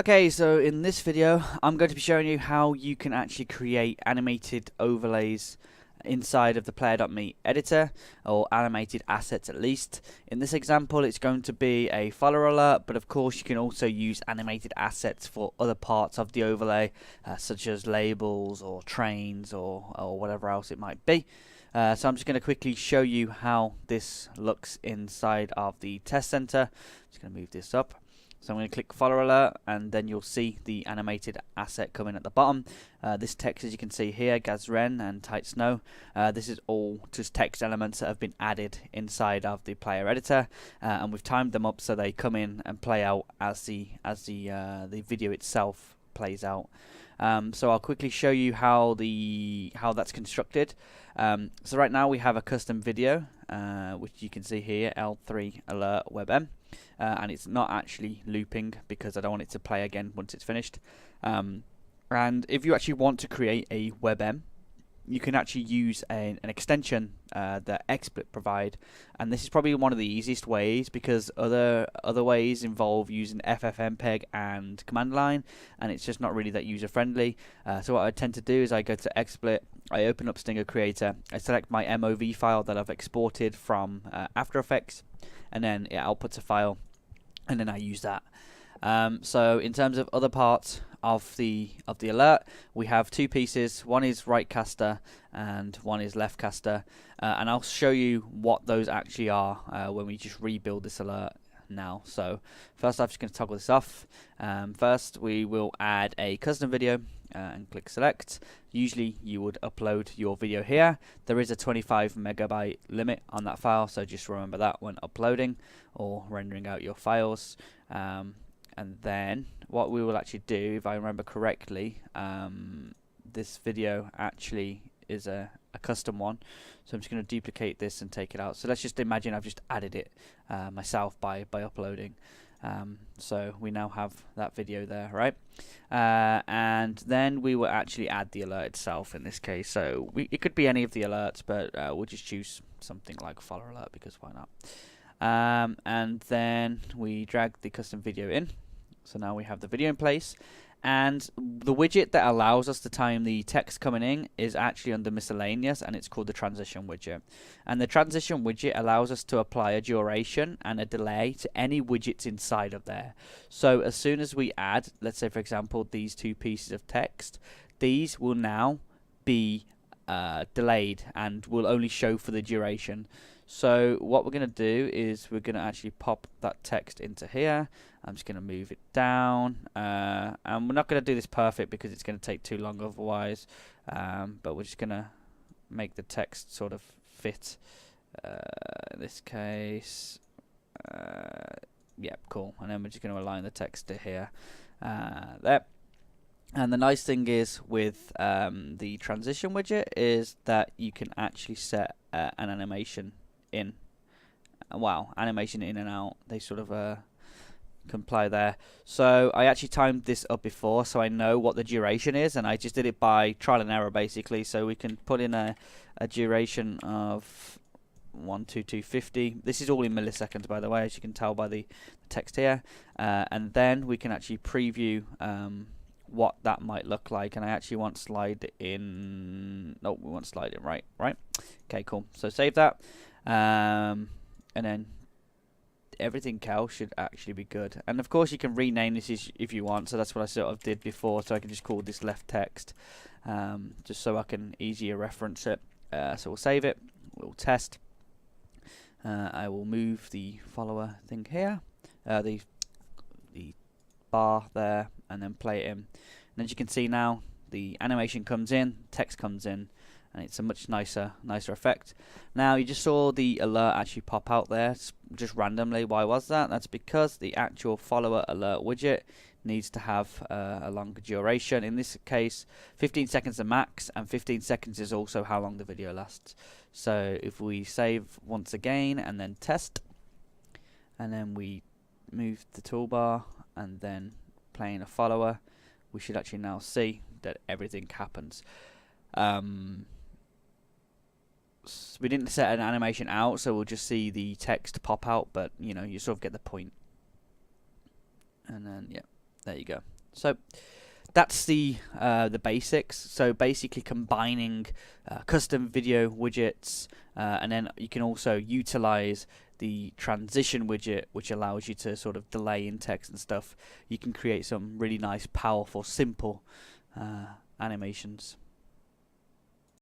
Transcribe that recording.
Okay, so in this video, I'm going to be showing you how you can actually create animated overlays inside of the Player.me editor, or animated assets at least. In this example, it's going to be a follower alert, but of course you can also use animated assets for other parts of the overlay, such as labels or trains or whatever else it might be. So I'm just going to quickly show you how this looks inside of the test center. Just going to move this up. So I'm going to click follower alert, and then you'll see the animated asset coming at the bottom. This text, as you can see here, Gazren and Tight Snow. This is all just text elements that have been added inside of the player editor, and we've timed them up so they come in and play out as the video itself plays out. So I'll quickly show you how that's constructed. So right now we have a custom video, which you can see here, L3 alert WebM. And it's not actually looping because I don't want it to play again once it's finished. And if you actually want to create a WebM, you can actually use an extension that XSplit provide, and this is probably one of the easiest ways because other ways involve using FFmpeg and command line, and it's just not really that user friendly. So what I tend to do is I go to XSplit, I open up Stinger Creator, I select my MOV file that I've exported from After Effects, and then it outputs a file, and then I use that. So in terms of other parts of the alert, we have two pieces. One is right caster and one is left caster, and I'll show you what those actually are when we just rebuild this alert now. So first I'm just going to toggle this off. First we will add a custom video and click select. Usually you would upload your video here. There is a 25 megabyte limit on that file, so just remember that when uploading or rendering out your files. And then what we will actually do, if I remember correctly, this video actually is a custom one, so I'm just going to duplicate this and take it out. So let's just imagine I've just added it myself by uploading. So we now have that video there, right? And then we will actually add the alert itself in this case. So it could be any of the alerts, but we'll just choose something like follower alert because why not? And then we drag the custom video in. So now we have the video in place, and the widget that allows us to time the text coming in is actually under miscellaneous, and it's called the transition widget. And the transition widget allows us to apply a duration and a delay to any widgets inside of there. So as soon as we add, let's say for example, these two pieces of text, these will now be delayed and will only show for the duration. So what we're going to do is we're going to actually pop that text into here. I'm just going to move it down, and we're not going to do this perfect because it's going to take too long otherwise, but we're just going to make the text sort of fit in this case. Yeah, cool. And then we're just going to align the text to here, there. And the nice thing is with the transition widget is that you can actually set an animation in. Wow, animation in and out. They sort of comply there. So I actually timed this up before, so I know what the duration is, and I just did it by trial and error basically. So we can put in a duration of 12250. This is all in milliseconds, by the way, as you can tell by the text here. And then we can actually preview what that might look like, and I actually want slide in. No, we want slide in right. Okay, cool. So save that, and then everything else should actually be good. And of course you can rename this if you want, so that's what I sort of did before, so I can just call this left text, just so I can easier reference it. So we'll save it, we'll test. I will move the follower thing here, the bar there, and then play it in. And as you can see now, the animation comes in, text comes in, and it's a much nicer effect. Now you just saw the alert actually pop out there just randomly. Why was that? That's because the actual follower alert widget needs to have a longer duration. In this case, 15 seconds the max, and 15 seconds is also how long the video lasts. So if we save once again and then test, and then we move the toolbar and then playing a follower, we should actually now see that everything happens. We didn't set an animation out, so we'll just see the text pop out, but you know, you sort of get the point. And then yeah, There you go. So that's the basics. So basically combining custom video widgets, and then you can also utilize the transition widget, which allows you to sort of delay in text and stuff. You can create some really nice, powerful, simple animations.